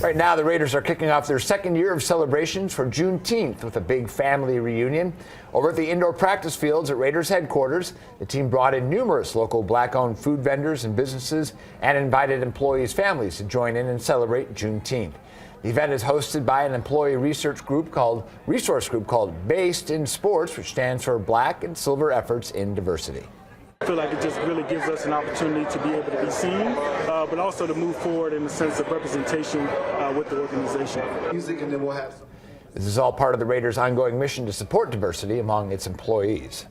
Right now, the Raiders are kicking off their second year of celebrations for Juneteenth with a big family reunion. Over at the indoor practice fields at Raiders headquarters, the team brought in numerous local black-owned food vendors and businesses and invited employees' families to join in and celebrate Juneteenth. The event is hosted by an employee resource group called Based in Sports, which stands for Black and Silver Efforts in Diversity. I feel like it just really gives us an opportunity to be able to be seen, but also to move forward in the sense of representation with the organization. Music, and then we'll have some. This is all part of the Raiders' ongoing mission to support diversity among its employees.